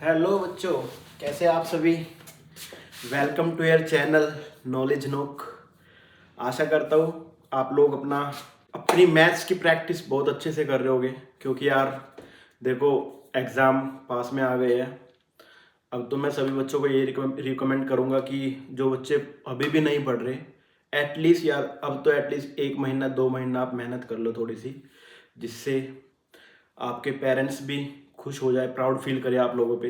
Hello बच्चों, कैसे आप सभी। Welcome to your channel knowledge nook. आशा करता हूँ आप लोग अपनी मैथ्स की प्रैक्टिस बहुत अच्छे से कर रहे होगे, क्योंकि यार देखो एग्ज़ाम पास में आ गए हैं। अब तो मैं सभी बच्चों को ये रिकमेंड करूँगा कि जो बच्चे अभी भी नहीं पढ़ रहे, एटलीस्ट यार अब तो एटलीस्ट 1 महीना 2 महीना आप मेहनत कर लो थोड़ी सी, जिससे आपके पेरेंट्स भी खुश हो जाए, प्राउड फील करे आप लोगों पे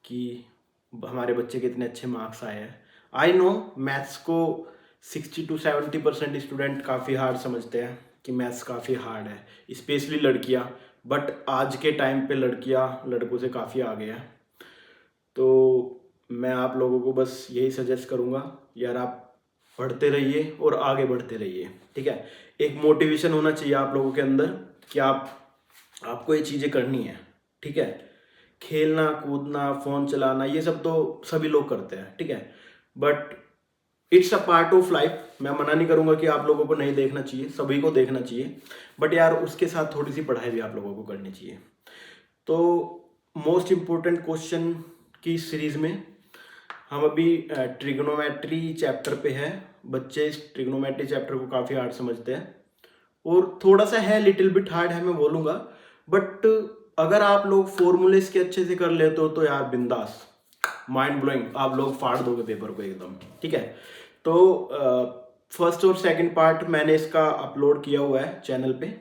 कि हमारे बच्चे के इतने अच्छे मार्क्स आए हैं। आई नो मैथ्स को 60 to 70% स्टूडेंट काफ़ी हार्ड समझते हैं कि मैथ्स काफ़ी हार्ड है, स्पेशली लड़कियां। बट आज के टाइम पे लड़कियां लड़कों से काफ़ी आगे हैं। तो मैं आप लोगों को बस यही सजेस्ट करूँगा, यार आप पढ़ते रहिए और आगे बढ़ते रहिए, ठीक है। एक मोटिवेशन होना चाहिए आप लोगों के अंदर कि आपको ये चीज़ें करनी है, ठीक है। खेलना कूदना फ़ोन चलाना ये सब तो सभी लोग करते हैं, ठीक है। But it's a part of life. मैं मना नहीं करूँगा कि आप लोगों को नहीं देखना चाहिए, सभी को देखना चाहिए। बट यार उसके साथ थोड़ी सी पढ़ाई भी आप लोगों को करनी चाहिए। तो मोस्ट इम्पोर्टेंट क्वेश्चन की सीरीज़ में हम अभी ट्रिग्नोमेट्री चैप्टर पे है। बच्चे इस ट्रिग्नोमेट्री चैप्टर को काफ़ी हार्ड समझते हैं और थोड़ा सा है, लिटिल बिट हार्ड है मैं बोलूँगा। बट अगर आप लोग फॉर्मूले इसके अच्छे से कर लेते हो तो यार बिंदास, माइंड ब्लोइंग, आप लोग फाड़ दोगे पेपर को एकदम, ठीक है। तो फर्स्ट और सेकंड पार्ट मैंने इसका अपलोड किया हुआ है चैनल पे,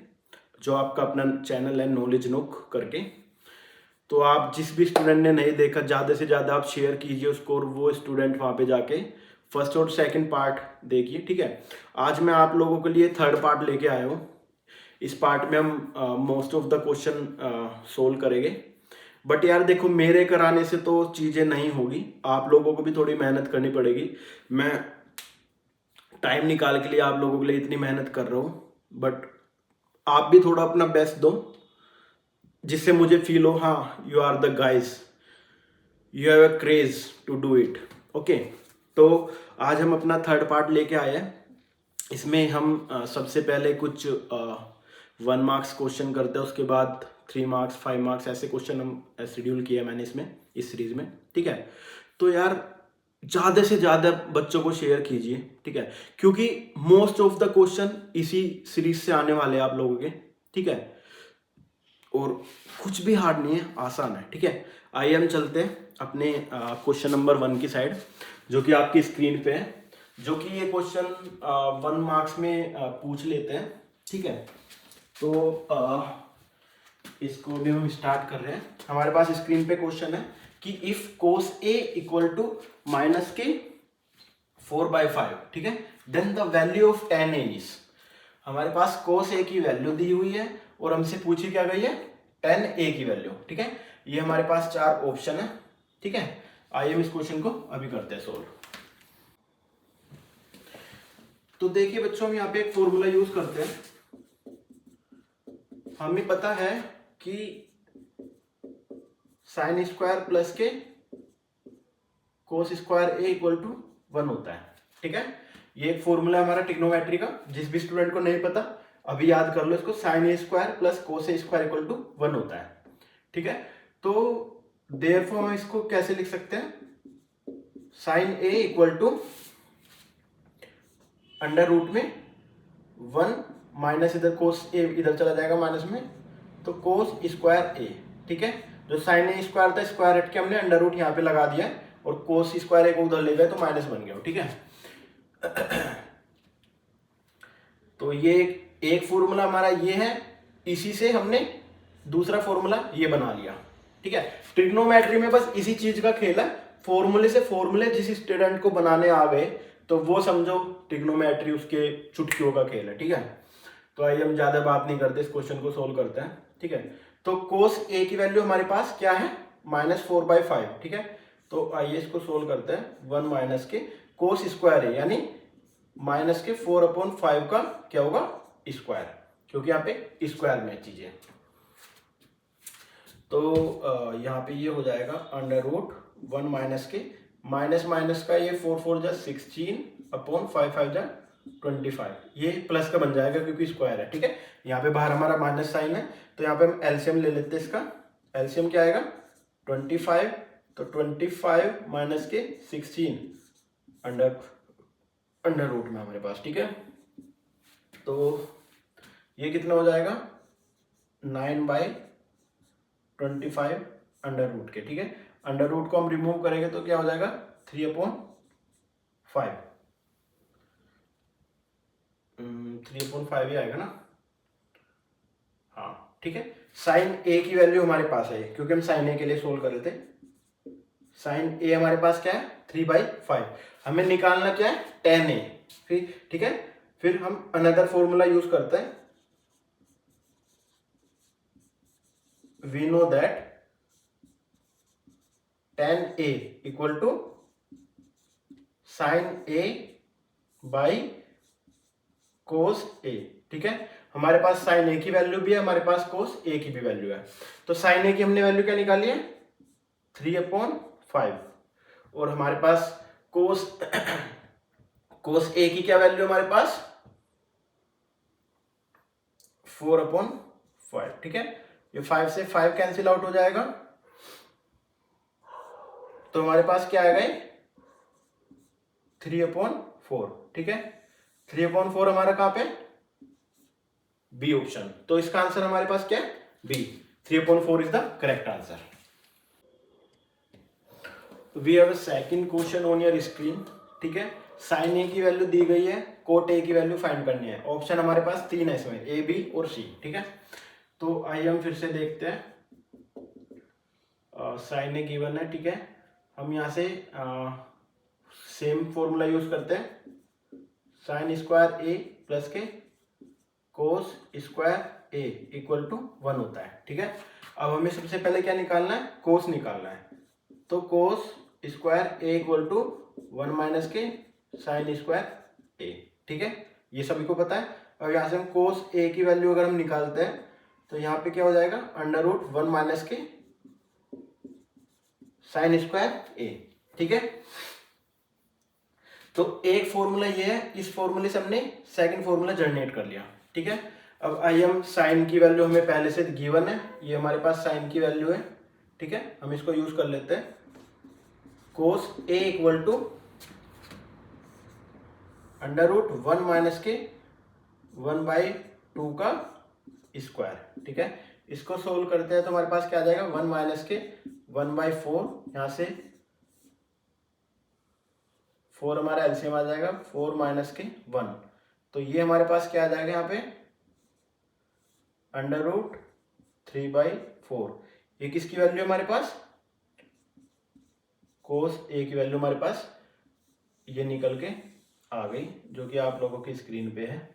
जो आपका अपना चैनल है नॉलेज नोक करके। तो आप जिस भी स्टूडेंट ने नहीं देखा, ज़्यादा से ज़्यादा आप शेयर कीजिए उसको, और वो स्टूडेंट वहाँ पे जाके फर्स्ट और सेकंड पार्ट देखिए, ठीक है। आज मैं आप लोगों के लिए थर्ड पार्ट लेके आया हूँ। इस पार्ट में हम most of the question solve करेंगे। बट यार देखो, मेरे कराने से तो चीज़ें नहीं होगी, आप लोगों को भी थोड़ी मेहनत करनी पड़ेगी। मैं टाइम निकाल के लिए आप लोगों के लिए इतनी मेहनत कर रहा हूँ, बट आप भी थोड़ा अपना बेस्ट दो, जिससे मुझे फील हो हाँ you are the guys, you have a craze to do it, okay. तो आज हम अपना थर्ड पार्ट लेके आए हैं। इसमें हम सबसे पहले कुछ 1 मार्क्स क्वेश्चन करते हैं, उसके बाद 3 मार्क्स 5 मार्क्स ऐसे क्वेश्चन हम शेड्यूल किया मैंने इसमें, इस सीरीज में, ठीक है। तो यार ज़्यादा से ज़्यादा बच्चों को शेयर कीजिए, ठीक है, क्योंकि मोस्ट ऑफ द क्वेश्चन इसी सीरीज से आने वाले हैं आप लोगों के, ठीक है। और कुछ भी हार्ड नहीं है, आसान है, ठीक है। आइए हम चलते हैं अपने क्वेश्चन नंबर 1 की साइड, जो कि आपकी स्क्रीन पे है, जो कि ये क्वेश्चन 1 मार्क्स में पूछ लेते हैं, ठीक है। तो इसको भी हम स्टार्ट कर रहे हैं। हमारे पास स्क्रीन पे क्वेश्चन है कि if cos A equal to minus के 4/5, ठीक है, then the value of tan A is. हमारे पास कोस ए की वैल्यू दी हुई है और हमसे पूछी क्या गई है, tan ए की वैल्यू, ठीक है। ये हमारे पास 4 ऑप्शन है, ठीक है। आइए हम इस क्वेश्चन को अभी करते हैं सोल्व। तो देखिए बच्चों, हम यहाँ पे एक फॉर्मूला यूज करते हैं। हमें पता है कि साइन स्क्वायर प्लस के cos square A equal to 1 होता है, ठीक है। ये एक फॉर्मूला है हमारा ट्रिग्नोमेट्री का। जिस भी स्टूडेंट को नहीं पता अभी याद कर लो इसको, sine A square plus cos A square equal to 1 होता है, ठीक है। तो देयरफॉर हम इसको कैसे लिख सकते हैं, sine A equal to under root में 1 माइनस, इधर कोस ए इधर चला जाएगा माइनस में, तो कोस स्क्वायर ए, ठीक है। जो साइन ए स्क्वायर था, स्क्वायर हट के हमने अंडर रूट यहाँ पे लगा दिया और कोस स्क्वायर ए को उधर ले गए तो माइनस बन गया, ठीक है। तो ये एक फॉर्मूला हमारा ये है, इसी से हमने दूसरा फॉर्मूला ये बना लिया, ठीक है। ट्रिग्नोमेट्री में बस इसी चीज का खेल है, फॉर्मूले से फॉर्मूले जिस स्टूडेंट को बनाने आ गए तो वो समझो ट्रिग्नोमेट्री उसके चुटकियों का खेल है, ठीक है। तो आइए हम ज्यादा बात नहीं करते, इस क्वेश्चन को सोल्व करते हैं, ठीक है। तो कोस ए की वैल्यू हमारे पास क्या है, -4/5, ठीक है। तो आइए इसको सोल्व करते हैं। 1 माइनस के कोस स्क्वायर ए यानी माइनस के 4/5 का क्या होगा, स्क्वायर, क्योंकि यहाँ पे स्क्वायर में चीजें। तो यहाँ पे ये हो जाएगा अंडर रूट 1 माइनस के माइनस माइनस का, ये 4 4 जा 16/5 जा 25, ये प्लस का बन जाएगा क्योंकि स्क्वायर है, ठीक है। यहाँ पे बाहर हमारा माइनस साइन है, तो यहाँ पे हम एलसीएम ले लेते हैं इसका। एलसीएम क्या आएगा, 25, तो 25 माइनस के 16 अंडर रूट में हमारे पास, ठीक है। तो ये कितना हो जाएगा 9/25 अंडर रूट के, ठीक है। अंडर रूट को हम रिमूव करेंगे तो क्या हो जाएगा 3/5, 3/5 ही आएगा ना, हाँ ठीक है। साइन ए की वैल्यू हमारे पास है क्योंकि हम साइन ए के लिए सोल्व कर रहे थे। साइन ए हमारे पास क्या है 3/5, हमें निकालना क्या है tan a, फिर ठीक है। फिर हम अनदर फॉर्मूला यूज करते हैं, we know that tan a equal to sine a by cos a, ठीक है। हमारे पास साइन a की वैल्यू भी है, हमारे पास कोस a की भी वैल्यू है। तो साइन a की हमने वैल्यू क्या निकाली है 3/5, और हमारे पास कोस a की क्या वैल्यू हमारे पास 4/5, ठीक है। ये 5 से 5 कैंसिल आउट हो जाएगा, तो हमारे पास क्या आएगा 3/4, ठीक है। 3/4 हमारा कहां पे बी ऑप्शन, तो इसका आंसर हमारे पास क्या है B, 3/4 is the correct answer. We have a second question on your screen, ठीक है। साइन ए की वैल्यू दी गई है, कोट ए की वैल्यू फाइंड करनी है। ऑप्शन हमारे पास 3 है इसमें, ए बी और सी, ठीक है। तो आइए हम फिर से देखते हैं। साइन ए गिवन है, ठीक है। हम यहाँ से सेम फॉर्मूला यूज करते हैं, साइन स्क्वायर ए प्लस के cos square A equal to 1 होता है, ठीक है। अब हमें सबसे पहले क्या निकालना है कोस निकालना है, तो cos square A equal to 1 minus के साइन स्क्वायर ए, ठीक है। ये सभी को पता है। अब यहाँ से हम कोस ए की वैल्यू अगर हम निकालते हैं तो यहाँ पे क्या हो जाएगा अंडर रूट 1 माइनस के साइन स्क्वायर ए, ठीक है। तो एक फॉर्मूला ये है, इस फॉर्मूले से हमने सेकंड फॉर्मूला जनरेट कर लिया, ठीक है। अब आइए हम साइन की वैल्यू हमें पहले से गिवन है, ये हमारे पास साइन की वैल्यू है, ठीक है। हम इसको यूज कर लेते हैं, cos A equal to under root 1 minus के 1/2 का स्क्वायर, ठीक है। इसको सोल्व करते हैं तो हमारे पास क्या आ जाएगा 1 माइनस के 1/4, यहाँ से 4 हमारा एलसीएम आ जाएगा, 4 माइनस के 1, तो ये हमारे पास क्या आ जाएगा यहाँ पे अंडर रूट 3/4। ये किसकी वैल्यू हमारे पास कोस ए की वैल्यू हमारे पास ये निकल के आ गई, जो कि आप लोगों की स्क्रीन पे है,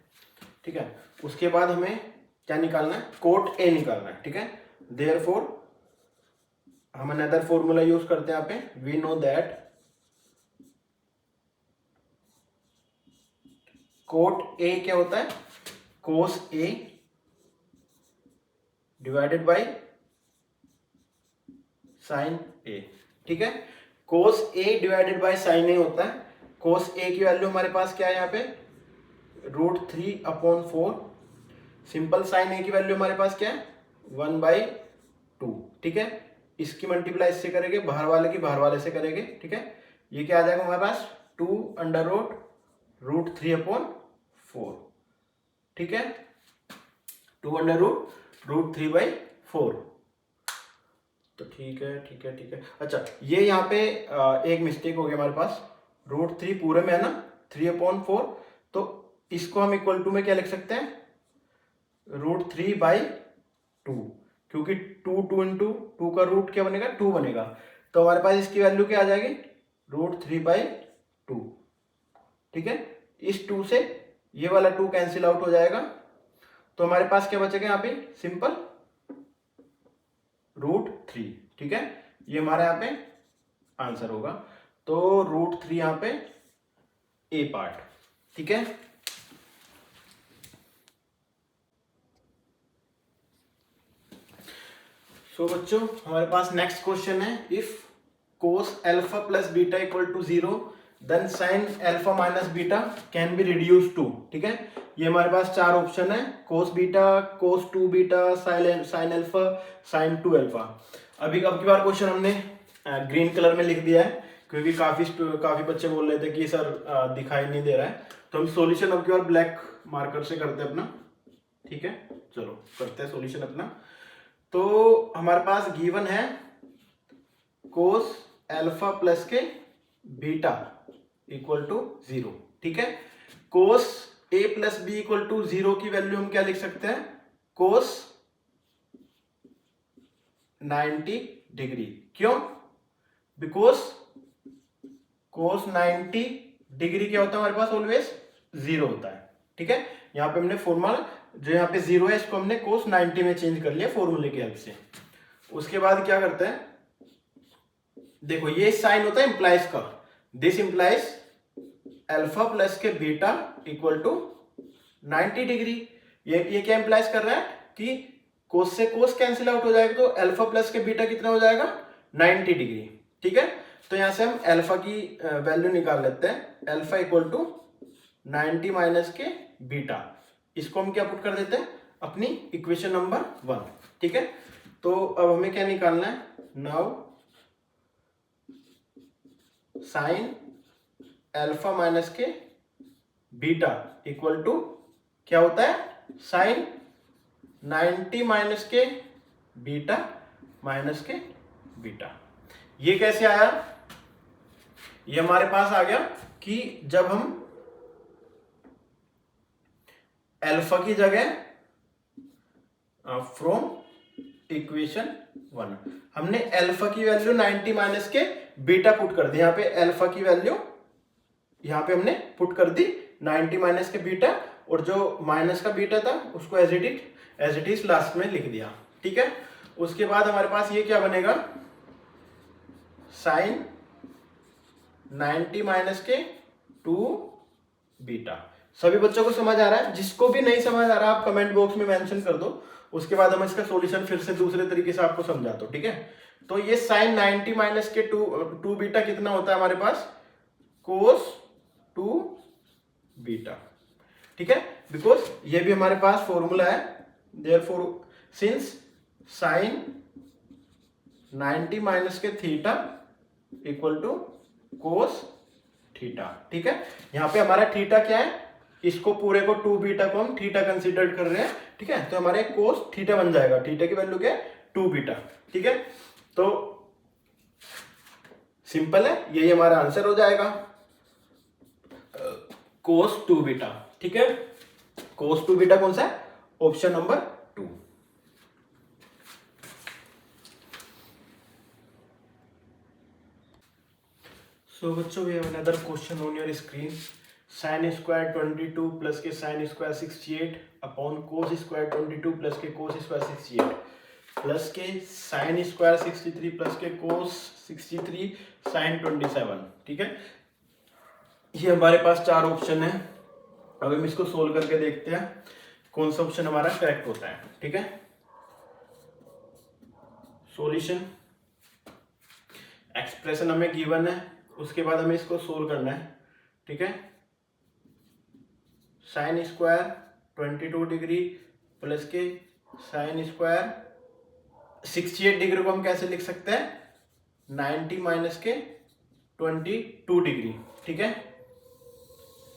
ठीक है। उसके बाद हमें क्या निकालना है कोट ए निकालना है, ठीक है। देयरफॉर हम अनदर फॉर्मूला यूज करते हैं यहाँ पे, we know that cot A क्या होता है cos A divided by sine A, ठीक है। Cos A divided by sine A होता है। कोस ए की वैल्यू हमारे पास क्या है यहाँ पे √3/4, सिंपल साइन ए की वैल्यू हमारे पास क्या है 1/2, ठीक है। इसकी मल्टीप्लाई इससे करेंगे, बाहर वाले की बाहर वाले से करेंगे, ठीक है। ये क्या आ जाएगा हमारे पास 2 अंडर रूट 3/4, ठीक है। 2 अंडर रूट 3/4, तो ठीक है ठीक है ठीक है। अच्छा ये यहाँ पे एक मिस्टेक हो गया हमारे पास, √3 पूरे में है ना 3/4, तो इसको हम इक्वल टू में क्या लिख सकते हैं √3/2, क्योंकि 2 इंटू 2 का रूट क्या बनेगा 2 बनेगा, तो हमारे पास इसकी वैल्यू क्या आ जाएगी √3/2, ठीक है। इस 2 से ये वाला 2 कैंसिल आउट हो जाएगा, तो हमारे पास क्या बचेगा यहाँ पे सिंपल √3, ठीक है। ये हमारा यहाँ पे आंसर होगा, तो √3 यहाँ पे ए पार्ट, ठीक है। सो बच्चों हमारे पास नेक्स्ट क्वेश्चन है, if cos alpha plus beta equal to 0 then sine alpha minus beta can be reduce to, ठीक है। ये हमारे पास 4 ऑप्शन है, cos beta, cos 2 beta, sine alpha, sine 2 alpha. अभी अब की बार क्वेश्चन हमने ग्रीन कलर में लिख दिया है, क्योंकि काफी बच्चे बोल रहे थे कि सर दिखाई नहीं दे रहा है, तो हम सॉल्यूशन अब की बार ब्लैक मार्कर से करते हैं अपना। ठीक है, चलो करते हैं सॉल्यूशन अपना। तो हमारे पास गिवन है कोस अल्फा प्लस के बीटा इक्वल टू 0। ठीक है, cos A plus B equal to 0 की वैल्यू हम क्या लिख सकते हैं, कोस 90 डिग्री। क्यों? बिकॉज कोस 90 डिग्री क्या होता है हमारे पास, ऑलवेज 0 होता है। ठीक है, यहाँ पे हमने फॉर्मूला जो यहाँ पे 0 है इसको हमने कोस 90 में चेंज कर लिया फॉर्मूले की हेल्प से। उसके बाद क्या करते हैं, देखो ये साइन होता है इंप्लाइज का, दिस इंप्लाइज अल्फा प्लस के बीटा इक्वल टू 90 डिग्री। ये क्या इंप्लाइज कर रहा है कि कोस से कोस कैंसिल आउट हो जाएगा, तो अल्फा प्लस के बीटा कितना हो जाएगा, 90 डिग्री। ठीक है, तो यहां से हम अल्फा की वैल्यू निकाल लेते हैं, अल्फा इक्वल टू 90 माइनस के बीटा। इसको हम क्या पुट कर देते हैं, अपनी इक्वेशन नंबर 1। ठीक है, तो अब हमें क्या निकालना है, नाउ साइन अल्फा माइनस के बीटा इक्वल टू क्या होता है, साइन 90 माइनस के बीटा माइनस के बीटा। ये कैसे आया, ये हमारे पास आ गया कि जब हम अल्फा की जगह फ्रॉम इक्वेशन 1 हमने अल्फा की वैल्यू 90 माइनस के बीटा पुट कर दी। यहाँ पे अल्फा की वैल्यू यहाँ पे हमने पुट कर दी 90 माइनस के बीटा, और जो माइनस का बीटा था उसको एज इट इज लास्ट में लिख दिया। ठीक है, उसके बाद हमारे पास ये क्या बनेगा, साइन 90 माइनस के 2 बीटा। सभी बच्चों को समझ आ रहा है? जिसको भी नहीं समझ आ रहा आप कमेंट बॉक्स में मेंशन कर दो, उसके बाद हम इसका सॉल्यूशन फिर से दूसरे तरीके से आपको समझा दो। ठीक है, तो ये साइन 90 माइनस के 2 बीटा कितना होता है हमारे पास, कोस 2 बीटा। ठीक है, बिकॉज ये भी हमारे पास फॉर्मूला है, देयरफॉर सिंस साइन 90 माइनस के theta equal to cos theta. ठीक है, यहां पे हमारा थीटा क्या है, इसको पूरे को 2 बीटा को हम थीटा कंसीडर कर रहे हैं। ठीक है, तो हमारे कोस थीटा बन जाएगा, थीटा की वैल्यू क्या है, 2 बीटा। ठीक है, तो सिंपल है, यही हमारा आंसर हो जाएगा, कोस 2 बीटा। ठीक है, कोस 2 बीटा कौन सा है, ऑप्शन नंबर 2। सो बच्चों, we have another question on your screen. Sine square 22 plus के sine square 68 upon cos square 22 plus के कोस स्क्वायर 68 प्लस के साइन स्क्वायर 63 प्लस के कोस 63 साइन 27। ठीक है, ये हमारे पास 4 ऑप्शन है। अब हम इसको सोल्व करके देखते हैं कौन सा ऑप्शन हमारा करेक्ट होता है। ठीक है, सॉल्यूशन, एक्सप्रेशन हमें गिवन है, उसके बाद हमें इसको सोल्व करना है। ठीक है, साइन स्क्वायर 22 डिग्री प्लस के साइन स्क्वायर 68 डिग्री को हम कैसे लिख सकते हैं, 90 माइनस के 22 डिग्री। ठीक है,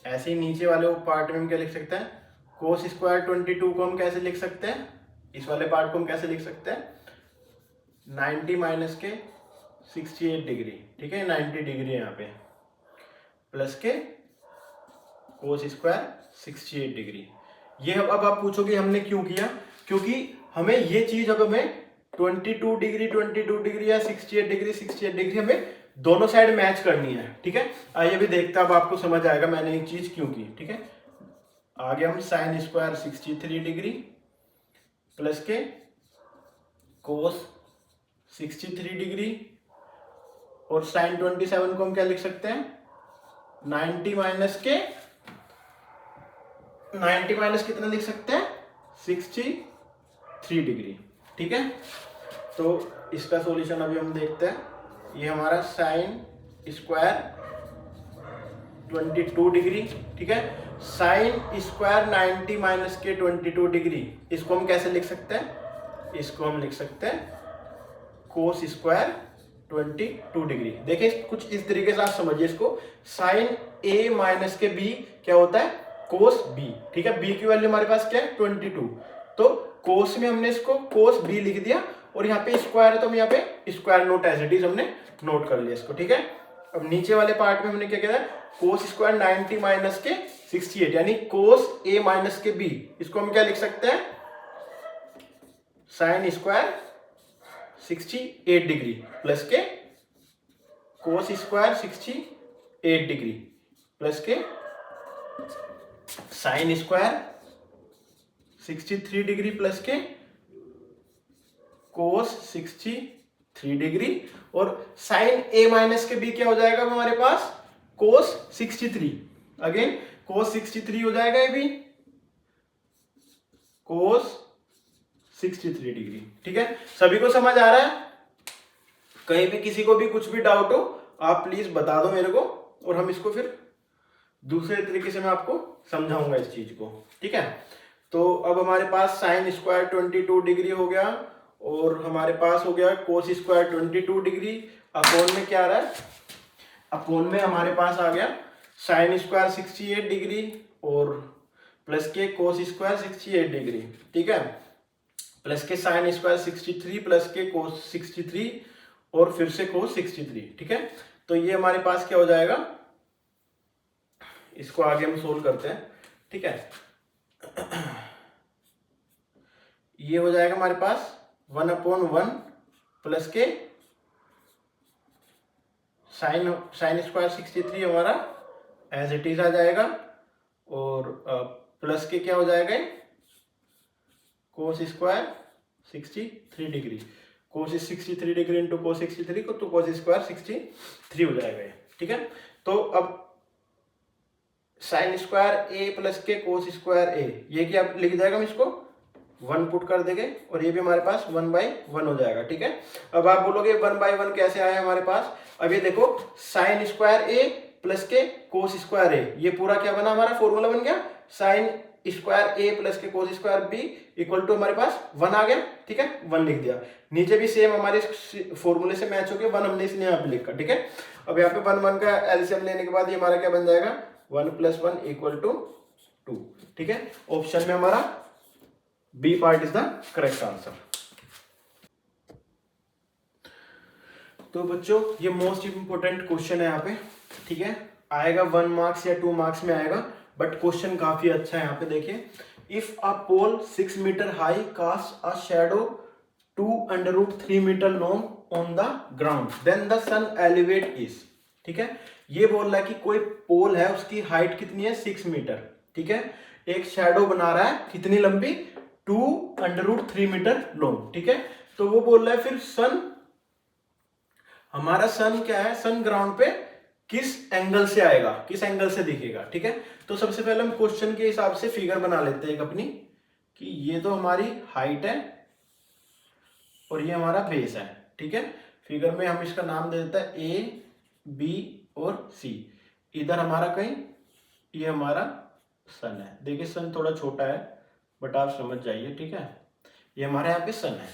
ऐसे ही नीचे वाले पार्ट में हम क्या लिख सकते हैं, कोस स्क्वायर 22 को हम कैसे लिख सकते हैं, इस वाले पार्ट को हम कैसे लिख सकते हैं, 90 माइनस के 68 डिग्री। ठीक है, 90 डिग्री है यहाँ पे, प्लस के कोस स्क्वायर 68 डिग्री। ये अब आप पूछोगे हमने क्यों किया, क्योंकि हमें ये चीज अब हमें 22 डिग्री या 68 डिग्री हमें दोनों साइड मैच करनी है। ठीक है, आइए भी देखते हैं, अब आपको समझ आएगा मैंने एक चीज क्यों की। ठीक है, आगे हम साइन स्क्वायर 63 डिग्री प्लस के कोस 63 डिग्री और साइन 27 को हम क्या लिख सकते हैं, 90 माइनस कितना लिख सकते हैं, 63 डिग्री। ठीक है, तो इसका सॉल्यूशन अभी हम देखते हैं। ये हमारा साइन स्क्वायर 22 डिग्री। ठीक है, साइन स्क्वायर 90 माइनस के 22 डिग्री, इसको हम कैसे लिख सकते हैं, इसको हम लिख सकते हैं कोस स्क्वायर 22 डिग्री। देखिए कुछ इस तरीके से आप समझिए इसको, साइन ए माइनस के बी क्या होता है, कोस बी। ठीक है, बी की वैल्यू हमारे पास क्या है 22, तो कोस में हमने इसको कोस बी लिख दिया, और यहाँ पे स्क्वायर है तो हम यहाँ पे square note as it is हमने नोट कर लिया इसको। ठीक है, अब नीचे वाले पार्ट में हमने क्या किया, कोस स्क्वायर 90 माइनस के 68, यानी कोस ए माइनस के बी, इसको हम क्या लिख सकते हैं, साइन स्क्वायर 68 डिग्री प्लस के कोस स्क्वायर 68 डिग्री प्लस के साइन स्क्वायर 63 डिग्री प्लस के कोस 63 डिग्री, और साइन ए माइनस के बी क्या हो जाएगा हमारे पास, कोस 63, अगेन कोस 63 हो जाएगा, ये भी कोस 63 डिग्री। ठीक है, सभी को समझ आ रहा है? कहीं भी किसी को भी कुछ भी डाउट हो आप प्लीज बता दो मेरे को, और हम इसको फिर दूसरे तरीके से मैं आपको समझाऊंगा इस चीज को। ठीक है, तो अब हमारे पास साइन स्क्वायर 22 डिग्री हो गया, और हमारे पास हो गया कोस स्क्वायर 22 डिग्री, अपोन में क्या आ रहा है, अपोन में हमारे पास आ गया साइन स्क्वायर 68 डिग्री और प्लस के कोस स्क्वायर 68 डिग्री। ठीक है, प्लस के साइन स्क्वायर 63 प्लस के कोस 63 और फिर से कोस 63। ठीक है, तो ये हमारे पास क्या हो जाएगा, इसको आगे हम सोल्व करते हैं। ठीक है, ये हो जाएगा हमारे पास 1/1 प्लस के साइन स्क्वायर 63 हमारा एज इट इज आ जाएगा, और प्लस के क्या हो जाएगा, कोस स्क्वायर 63 डिग्री, कोस 63 डिग्री इंटू कोस 63 को, तो कोस स्क्वायर 63 हो जाएगा। ठीक है, तो अब साइन स्क्वायर ए प्लस के कोस स्क्वायर ए, ये क्या लिख जाएगा, हम इसको 1 पुट कर देंगे, और ये भी हमारे पास 1/1 हो जाएगा। ठीक है, अब आप बोलोगे 1/1 कैसे आया हमारे पास, अब ये देखो साइन स्क्वायर ए प्लस के कोस स्क्वायर ए, ये पूरा क्या बना, हमारा फॉर्मूला बन गया साइन स्क्वायर ए प्लस के cos square B equal to हमारे पास 1 आ गया। ठीक है, 1 लिख दिया, नीचे भी सेम हमारे फॉर्मूले से मैच हो गया 1, हमने इसलिए यहाँ पे लिखा। ठीक है, अब यहाँ पे 1 का एलसीएम लेने के बाद ये हमारा क्या बन जाएगा, 1 + 1 = 2। ठीक है, ऑप्शन में हमारा B part is the correct answer. तो बच्चों ये मोस्ट इंपोर्टेंट क्वेश्चन है यहाँ पे। ठीक है, आएगा 1 मार्क्स या 2 मार्क्स में आएगा, बट क्वेश्चन काफी अच्छा है। यहाँ पे देखिए, if a pole 6 metre high cast a shadow 2√3 metre long on the ground, then the sun elevate is. ठीक है, ये बोल रहा है कि कोई पोल है, उसकी हाइट कितनी है 6 मीटर। ठीक है, एक शैडो बना रहा है, कितनी लंबी, 2√3 मीटर लॉन्ग। ठीक है, तो वो बोल रहा है फिर सन, हमारा सन क्या है, सन ग्राउंड पे किस एंगल से आएगा, किस एंगल से दिखेगा। ठीक है, तो सबसे पहले हम क्वेश्चन के हिसाब से फिगर बना लेते हैं एक अपनी, कि ये तो हमारी हाइट है और ये हमारा बेस है। ठीक है, फिगर में हम इसका नाम दे देते हैं ए, बी और सी। इधर हमारा कहीं ये हमारा सन है, देखिए सन थोड़ा छोटा है बट आप समझ जाइए। ठीक है, ये हमारे यहाँ पे सन है,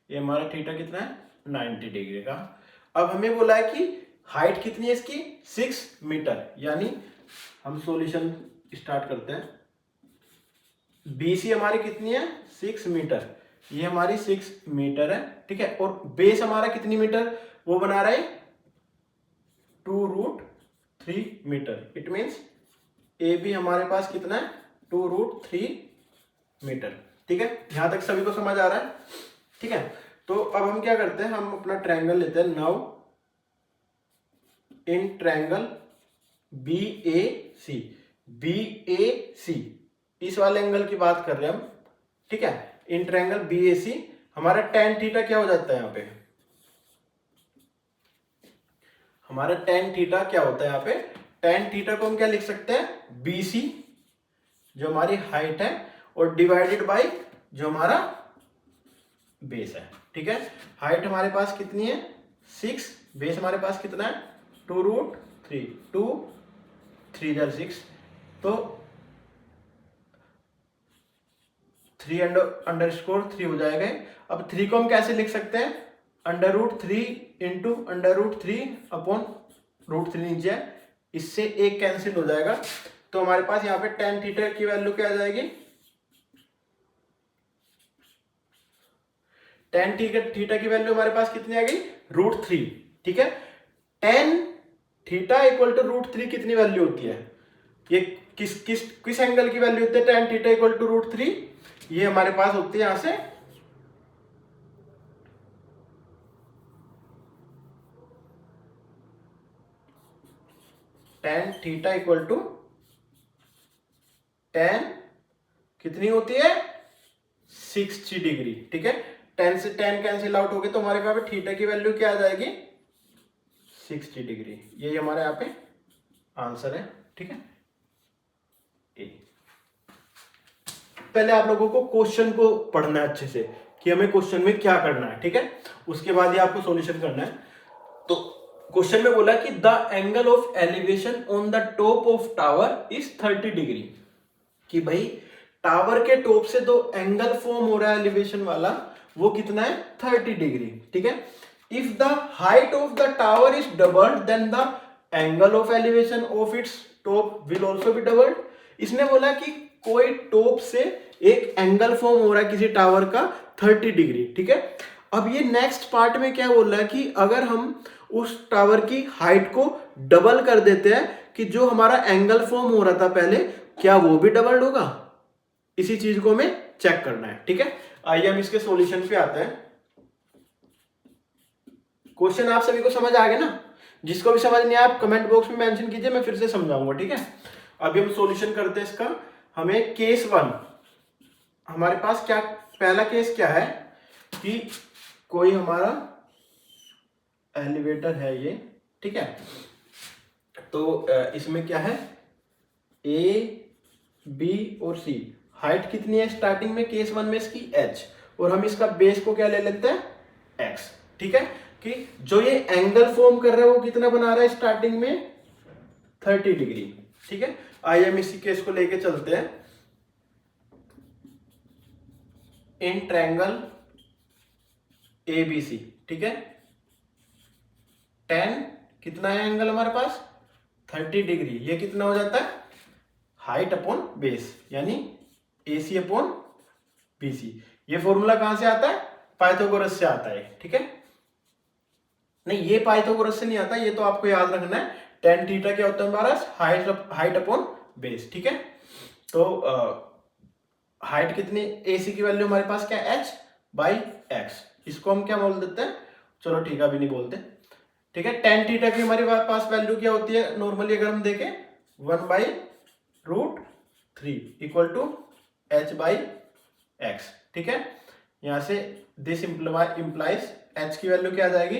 ये हमारा थीटा कितना है 90 डिग्री का। अब हमें बोला है कि हाइट कितनी है इसकी 6 मीटर, यानी हम सॉल्यूशन स्टार्ट करते हैं। बीसी हमारी कितनी है 6 मीटर, ये हमारी 6 मीटर है। ठीक है, और बेस हमारा कितनी मीटर, वो बना रहा है 2√3 मीटर। इट मीन्स ए भी हमारे पास कितना है 2√3 मीटर। ठीक है, यहां तक सभी को समझ आ रहा है। ठीक है, तो अब हम क्या करते हैं, हम अपना ट्रायंगल लेते हैं। Now in triangle BAC, BAC इस वाले एंगल की बात कर रहे हैं हम। ठीक है, इन ट्रायंगल BAC हमारा tan थीटा क्या हो जाता है, यहाँ पे हमारा tan थीटा क्या होता है, यहाँ पे tan थीटा को हम क्या लिख सकते हैं, BC जो हमारी हाइट है और डिवाइडेड बाय जो हमारा बेस है। ठीक है, हाइट हमारे पास कितनी है 6, बेस हमारे पास कितना है 2√3, 2 3 6, तो 3 हो जाएगा। अब 3 को हम कैसे लिख सकते हैं, √3 इंटू √3 अपॉन √3 नीचे है, इससे एक कैंसिल हो जाएगा। तो हमारे पास यहाँ पे tan थीटा की वैल्यू क्या आ जाएगी, tan थीटा की वैल्यू हमारे पास कितनी आ गई, √3। ठीक है, tan थीटा इक्वल टू √3 कितनी वैल्यू होती है, ये किस एंगल की वैल्यू होती है, tan थीटा इक्वल टू √3, ये हमारे पास होती है यहां से tan theta equal to tan कितनी होती है, 60 डिग्री। ठीक है, tan से tan कैंसिल आउट हो गए तो हमारे यहाँ पे थीटा की वैल्यू क्या आ जाएगी, 60 डिग्री। ये हमारे यहाँ पे आंसर है। ठीक है, पहले आप लोगों को क्वेश्चन को पढ़ना है अच्छे से कि हमें क्वेश्चन में क्या करना है। ठीक है, उसके बाद ही आपको सॉल्यूशन करना है। तो क्वेश्चन में बोला कि the angle of elevation on the top of tower is 30 degree, कि भाई टावर के टॉप से जो एंगल फॉर्म हो रहा है एलिवेशन वाला, वो कितना है, 30 डिग्री। ठीक है, if the height of the tower is doubled then the angle of elevation of its top will also be doubled. इसने बोला कि कोई टॉप से एक एंगल फॉर्म हो रहा है किसी टावर का 30 डिग्री। ठीक है, अब ये नेक्स्ट पार्ट में क्या बोल रहा है कि अगर हम उस टावर की हाइट को डबल कर देते हैं, कि जो हमारा एंगल फॉर्म हो रहा था पहले, क्या वो भी डबल होगा, इसी चीज को हमें चेक करना है। ठीक है, आइए हम इसके सॉल्यूशन पे आते हैं। क्वेश्चन आप सभी को समझ आ गया ना, जिसको भी समझ नहीं आया आप कमेंट बॉक्स में मेंशन कीजिए, मैं फिर से समझाऊंगा। ठीक है, अभी हम सॉल्यूशन करते हैं इसका। हमें केस 1, हमारे पास क्या पहला केस क्या है कि कोई हमारा एलिवेटर है ये। ठीक है, तो इसमें क्या है, ए बी और सी, हाइट कितनी है स्टार्टिंग में केस 1 में इसकी h, और हम इसका बेस को क्या ले लेते हैं, x। ठीक है, कि जो ये एंगल फॉर्म कर रहा है वो कितना बना रहा है स्टार्टिंग में, 30 डिग्री। ठीक है, आइए हम इसी केस को लेके चलते हैं। इन ट्रायंगल ABC, ठीक है, tan कितना है एंगल हमारे पास, 30 डिग्री। ये कितना हो जाता है, हाइट अपॉन बेस, यानी AC अपॉन BC। ये फॉर्मूला कहां से आता है, पाइथागोरस से आता है। ठीक है, नहीं ये पाइथागोरस से नहीं आता, ये तो आपको याद रखना है। tan थीटा क्या होता है हमारा, हाइट अपॉन बेस। ठीक है, तो हाइट कितनी, AC की वैल्यू हमारे पास क्या, h बाई x। इसको हम क्या बोल देते हैं, चलो ठीक है अभी नहीं बोलते। ठीक है, tan थीटा की हमारे पास वैल्यू क्या होती है नॉर्मली, अगर हम देखें 1/√3 equal to h by x। ठीक है, यहां से दिस इंप्लाइज h की वैल्यू क्या आ जाएगी,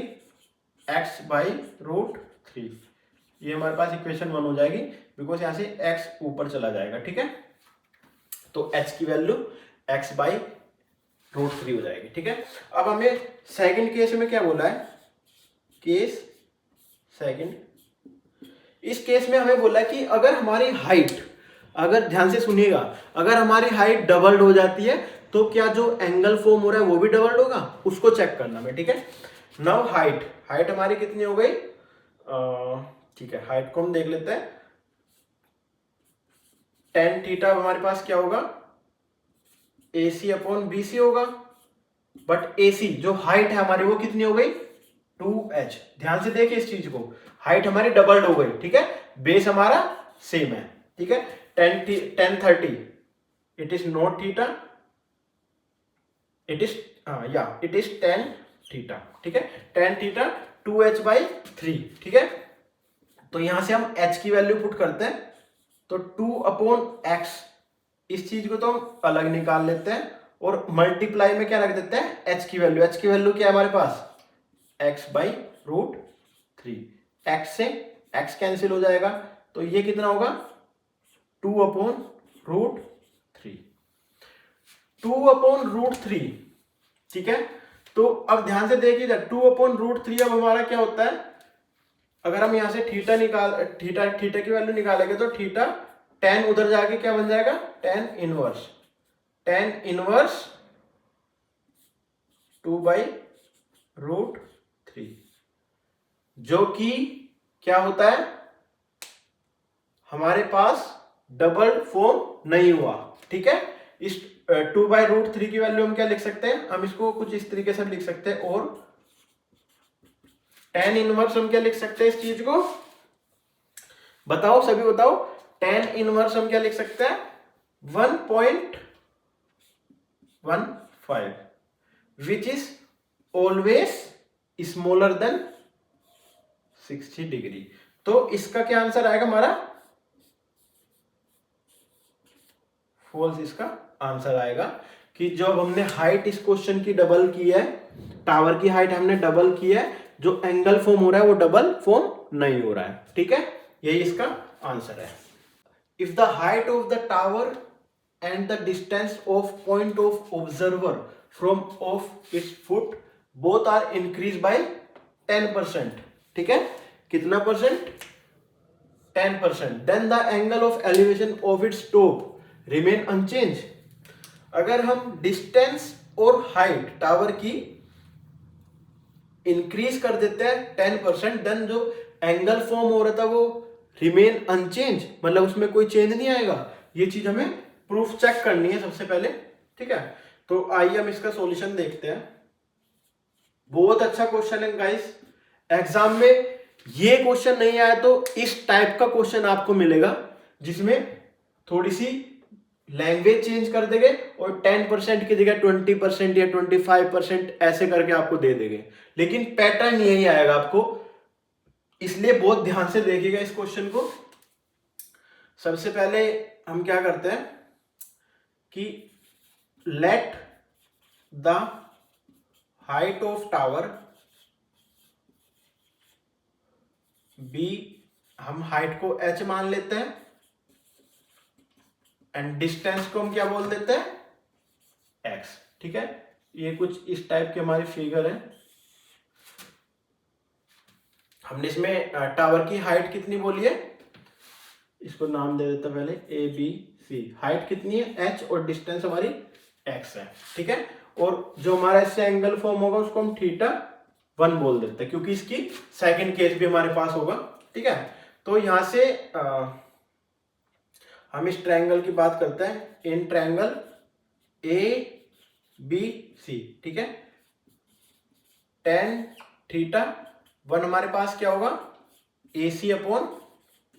x बाई √3। ये हमारे पास इक्वेशन 1 हो जाएगी, बिकॉज यहां से x ऊपर चला जाएगा। ठीक है, तो h की वैल्यू x बाई √3 हो जाएगी। ठीक है, अब हमें सेकंड केस में क्या बोला है, केस सेकंड, इस केस में हमें बोला कि अगर हमारी हाइट, अगर ध्यान से सुनिएगा, अगर हमारी हाइट डबल्ड हो जाती है तो क्या जो एंगल फॉर्म हो रहा है वो भी डबल्ड होगा, उसको चेक करना है। ठीक है, नाउ हाइट हमारी कितनी हो गई, ठीक है हाइट को हम देख लेते हैं। tan थीटा हमारे पास क्या होगा, AC अपॉन BC होगा, बट AC जो हाइट है हमारी वो कितनी हो गई, 2h। ध्यान से देखिए इस चीज को, हाइट हमारी डबल्ड हो गई। ठीक है, बेस हमारा सेम है। ठीक है, tan 30 it is not theta, it is tan theta. ठीक है, tan थीटा 2h/3। ठीक है, तो यहां से हम h की वैल्यू पुट करते हैं, तो 2/x, इस चीज को तो हम अलग निकाल लेते हैं और मल्टीप्लाई में क्या रख देते हैं, h की वैल्यू क्या है हमारे पास, x/√3। x से x कैंसिल हो जाएगा, तो ये कितना होगा, 2/√3। 2/√3। ठीक है, तो अब ध्यान से देखिए 2/√3, अब हमारा क्या होता है, अगर हम यहां से थीटा की वैल्यू निकालेंगे तो थीटा tan उधर जाके क्या बन जाएगा, tan इनवर्स। tan इनवर्स 2/√3, जो कि क्या होता है, हमारे पास डबल फॉर्म नहीं हुआ। ठीक है, इस 2/√3 की वैल्यू हम क्या लिख सकते हैं, हम इसको कुछ इस तरीके से लिख सकते हैं, और tan इनवर्स हम क्या लिख सकते हैं इस चीज को, बताओ सभी बताओ। tan इनवर्स हम क्या लिख सकते हैं, 1.15, which is always smaller than 60 degree. तो इसका क्या आंसर आएगा हमारा, फॉल्स इसका आंसर आएगा, कि जब हमने हाइट इस क्वेश्चन की डबल की है, टावर की हाइट हमने डबल की है, जो एंगल फॉर्म हो रहा है वो डबल फॉर्म नहीं हो रहा है। ठीक है, यही इसका आंसर है। If the height of the tower and the distance of point of observer from of its foot both are increase by 10%, ठीक है, कितना percent, 10%, then the angle of elevation of its top remain unchange. अगर हम distance और height tower की increase कर देते हैं 10%, देन जो एंगल फॉर्म हो रहा था वो रिमेन अनचेंज, मतलब उसमें कोई चेंज नहीं आएगा। ये चीज हमें प्रूफ चेक करनी है सबसे पहले। ठीक है, तो आइए हम इसका सॉल्यूशन देखते हैं। बहुत अच्छा क्वेश्चन है गाइस, एग्जाम में ये क्वेश्चन नहीं आया तो इस टाइप का क्वेश्चन आपको मिलेगा, जिसमें थोड़ी सी लैंग्वेज चेंज कर देंगे और 10% की जगह 20% या 25% ऐसे करके आपको दे देंगे, लेकिन पैटर्न यही आएगा आपको, इसलिए बहुत ध्यान से देखिएगा इस क्वेश्चन को। सबसे पहले हम क्या करते हैं कि let the height of tower be, हम हाइट को h मान लेते हैं, एंड डिस्टेंस को हम क्या बोल देते हैं, x। ठीक है, ये कुछ इस टाइप की हमारी फिगर है। हमने इसमें टावर की हाइट कितनी बोली है, इसको नाम दे देता पहले ABC। हाइट कितनी है h और डिस्टेंस हमारी x है। ठीक है, और जो हमारा इससे एंगल फॉर्म होगा उसको हम θ1 बोल देते हैं, क्योंकि इसकी सेकंड केस भी हमारे पास होगा। ठीक है, तो यहां से हम इस ट्रायंगल की बात करते हैं, इन ट्रायंगल ABC। ठीक है, tan θ1 हमारे पास क्या होगा, AC अपॉन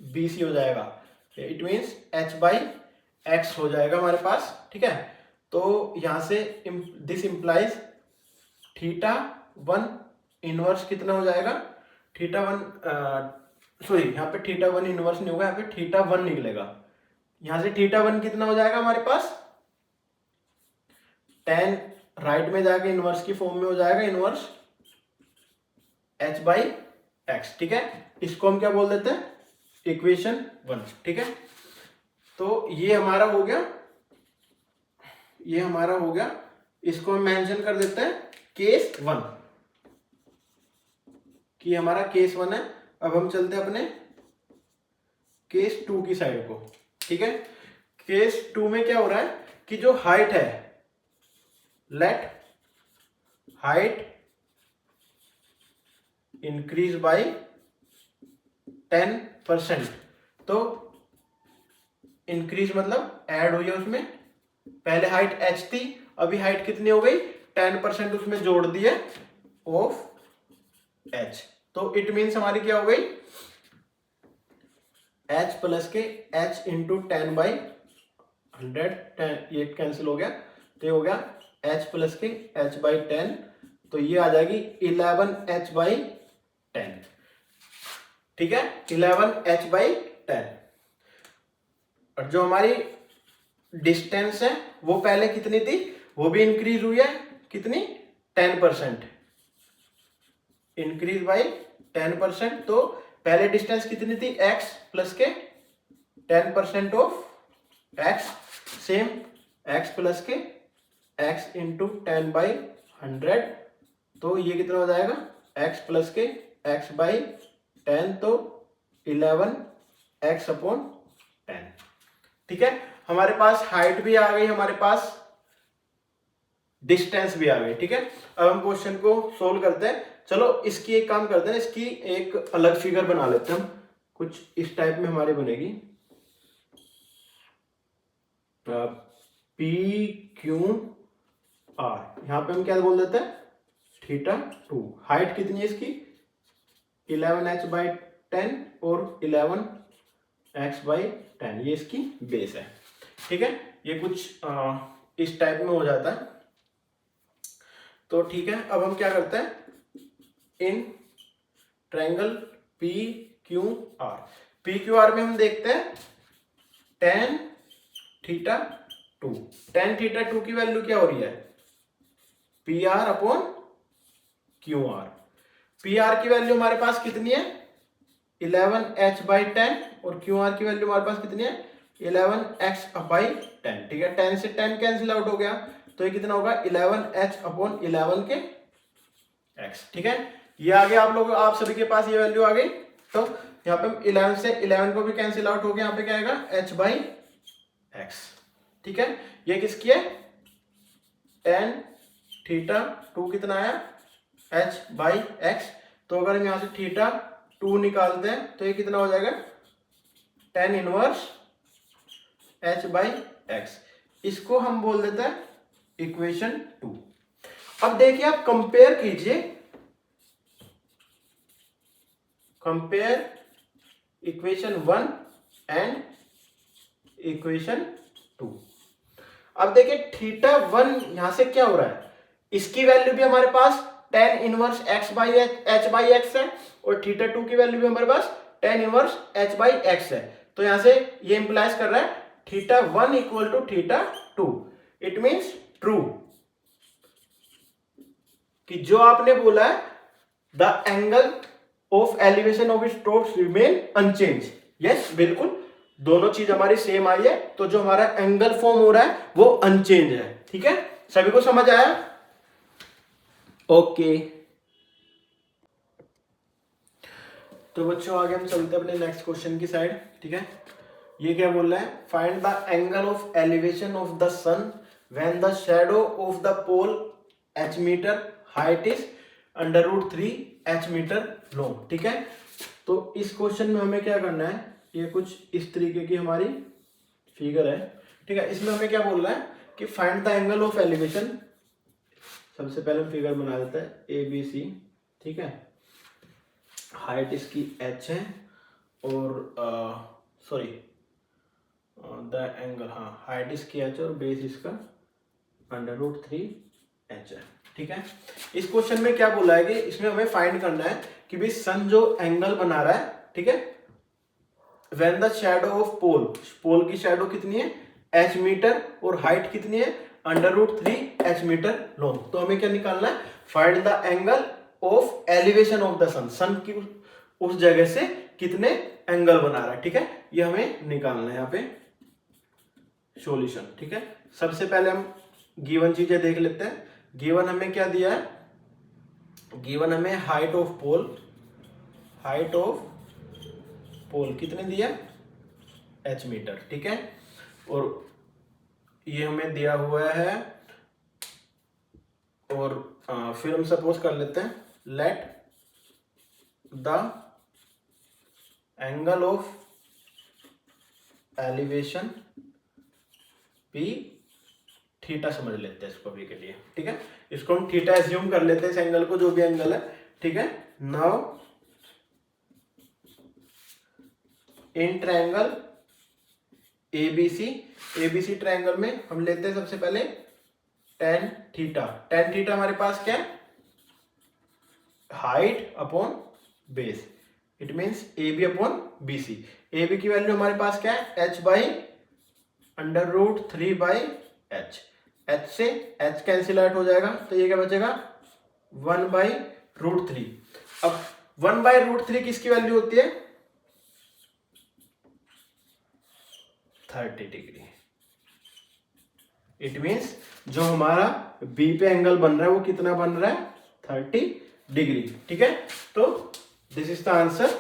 BC हो जाएगा, इट मीन्स h/x हो जाएगा हमारे पास। ठीक है, तो यहां से दिस इंप्लाइज θ1 इनवर्स कितना हो जाएगा, सॉरी यहाँ पे θ1 इनवर्स नहीं होगा, यहाँ पे θ1 निकलेगा। यहां से θ1 कितना हो जाएगा हमारे पास, tan राइट में जाके इनवर्स की फॉर्म में हो जाएगा, इनवर्स h/x। ठीक है, इसको हम क्या बोल देते हैं, इक्वेशन 1। ठीक है, तो ये हमारा हो गया, ये हमारा हो गया, इसको हम मेंशन कर देते हैं केस 1, कि हमारा केस 1 है। अब हम चलते हैं अपने केस 2 की साइड को। ठीक है, केस 2 में क्या हो रहा है कि जो हाइट है, लेट हाइट इंक्रीज बाय 10%। तो इंक्रीज मतलब ऐड हुई है उसमें, पहले हाइट h थी, अभी हाइट कितनी हो गई, 10% उसमें जोड़ दी है ऑफ h। तो इट मीन्स हमारी क्या हो गई, h प्लस के h इंटू 10/100, ये कैंसिल हो गया, तो ये हो गया h प्लस के h/10, तो ये आ जाएगी 11h/10। ठीक है, 11h/10। और जो हमारी डिस्टेंस है वो पहले कितनी थी, वो भी इंक्रीज हुई है, कितनी, 10%, इंक्रीज बाय 10%। तो पहले डिस्टेंस कितनी थी, x प्लस के 10% of x, same x plus के x इंटू 10/100, तो ये कितना हो जाएगा, x प्लस के x/10, तो 11x/10। ठीक है, हमारे पास हाइट भी आ गई हमारे पास डिस्टेंस भी आ गई। ठीक है, अब हम क्वेश्चन को सोल्व करते हैं। चलो इसकी एक काम करते हैं, इसकी एक अलग फिगर बना लेते हैं हम, कुछ इस टाइप में हमारी बनेगी। पी क्यू आर, यहां पे हम क्या बोल देते हैं, θ2। हाइट कितनी है इसकी, 11h/10 और 11x/10, ये इसकी बेस है। ठीक है, ये कुछ इस टाइप में हो जाता है। तो ठीक है, अब हम क्या करते हैं, in triangle P Q R, P Q R में हम देखते हैं tan θ2। tan θ2 की वैल्यू क्या हो रही है, P R upon Q R. P R की वैल्यू हमारे पास कितनी है, 11h/10 और क्यू आर की वैल्यू हमारे पास कितनी है, 11x/10। ठीक है, 10 से 10 कैंसिल आउट हो गया, तो ये कितना होगा, 11h/11 के x। ठीक है, ये आ गया, आप सभी के पास ये वैल्यू आ गई। तो यहाँ पे 11 से 11 को भी कैंसिल आउट हो गया, यहाँ पे क्या आएगा, h/x। ठीक है, ये किसकी है, tan θ2 कितना आया, h/x। तो अगर हम यहाँ से θ2 निकालते हैं तो ये कितना हो जाएगा, tan इनवर्स h/x। इसको हम बोल देते हैं इक्वेशन 2। अब देखिए, आप कंपेयर कीजिए, कंपेयर इक्वेशन 1 एंड इक्वेशन 2। अब देखिए θ1 यहां से क्या हो रहा है, इसकी वैल्यू भी हमारे पास tan इनवर्स h/x है, और θ2 की वैल्यू भी हमारे पास tan इनवर्स h/x है। तो यहां से ये इंप्लाइज कर रहा है θ1 equal to θ2। It means true, कि जो आपने बोला है, the angle of elevation of strokes remain unchanged. Yes, बिल्कुल, दोनों चीज हमारी सेम आई है, तो जो हमारा एंगल फॉर्म हो रहा है वो अनचेंज है। ठीक है, सभी को समझ आया, ओके। तो बच्चों आगे हम चलते हैं अपने नेक्स्ट क्वेश्चन की साइड। ठीक है, ये क्या बोल रहा है, find the angle of elevation of the sun when the shadow of the pole h metre, height is √3 h metre long. ठीक है, तो इस क्वेश्चन में हमें क्या करना है, ये कुछ इस तरीके की हमारी फिगर है। ठीक है, इसमें हमें क्या बोल रहा है कि find the angle of elevation. सबसे पहले हम फिगर बना देते हैं ABC। ठीक है, हाइट इसकी h है, और सॉरी द एंगल, हाँ, हाइट इसकी h और बेस इसका √3 h है। ठीक है, इस क्वेश्चन में क्या बोला है कि इसमें हमें फाइंड करना है कि भाई सन जो एंगल बना रहा है, ठीक है, व्हेन द शैडो ऑफ पोल, पोल की शैडो कितनी है, h मीटर, और हाइट कितनी है, √3 h मीटर लॉन्ग। तो हमें क्या निकालना है, find the angle of elevation of the sun, sun की उस जगह से कितने एंगल बना रहा है। ठीक है, ये हमें निकालना है यहाँ पे सॉल्यूशन। ठीक है, सबसे पहले हम गिवन चीजें देख लेते हैं। गिवन हमें क्या दिया है, गिवन हमें height of pole, height of pole कितने दिया, h मीटर। ठीक है, और ये हमें दिया हुआ है, और फिर हम सपोज कर लेते हैं, let the angle of elevation be theta, समझ लेते हैं इसको अभी के लिए। ठीक है, इसको हम थीटा एज्यूम कर लेते हैं, इस एंगल को, जो भी एंगल है। ठीक है, now in triangle ABC, ABC triangle में हम लेते हैं सबसे पहले tan थीटा। tan थीटा हमारे पास क्या है, height upon base, it means AB upon BC। AB की वैल्यू हमारे पास क्या है, h/√3/h। h से h कैंसिल आउट हो जाएगा, तो ये क्या बचेगा, 1/√3। अब 1/√3 किसकी वैल्यू होती है, 30 डिग्री। इट मींस जो हमारा बी पे एंगल बन रहा है वो कितना बन रहा है, 30 डिग्री। ठीक है, तो दिस इज द आंसर।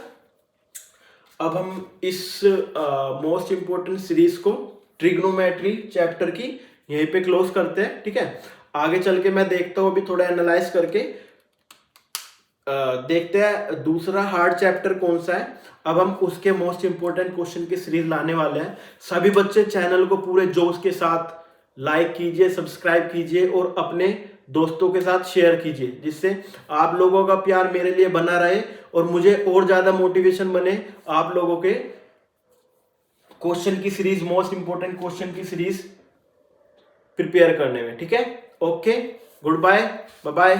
अब हम इस मोस्ट इंपोर्टेंट सीरीज को, ट्रिग्नोमेट्री चैप्टर की, यहीं पे क्लोज करते हैं। ठीक है, आगे चल के मैं देखता हूँ, अभी थोड़ा एनालाइज करके देखते हैं दूसरा हार्ड चैप्टर कौन सा है। अब हम उसके मोस्ट इंपोर्टेंट क्वेश्चन की सीरीज लाने वाले हैं। सभी बच्चे चैनल को पूरे जोश के साथ लाइक कीजिए, सब्सक्राइब कीजिए और अपने दोस्तों के साथ शेयर कीजिए, जिससे आप लोगों का प्यार मेरे लिए बना रहे और मुझे और ज्यादा मोटिवेशन बने आप लोगों के क्वेश्चन की सीरीज, मोस्ट इंपोर्टेंट क्वेश्चन की सीरीज प्रिपेयर करने में। ठीक है, okay, good bye, bye bye.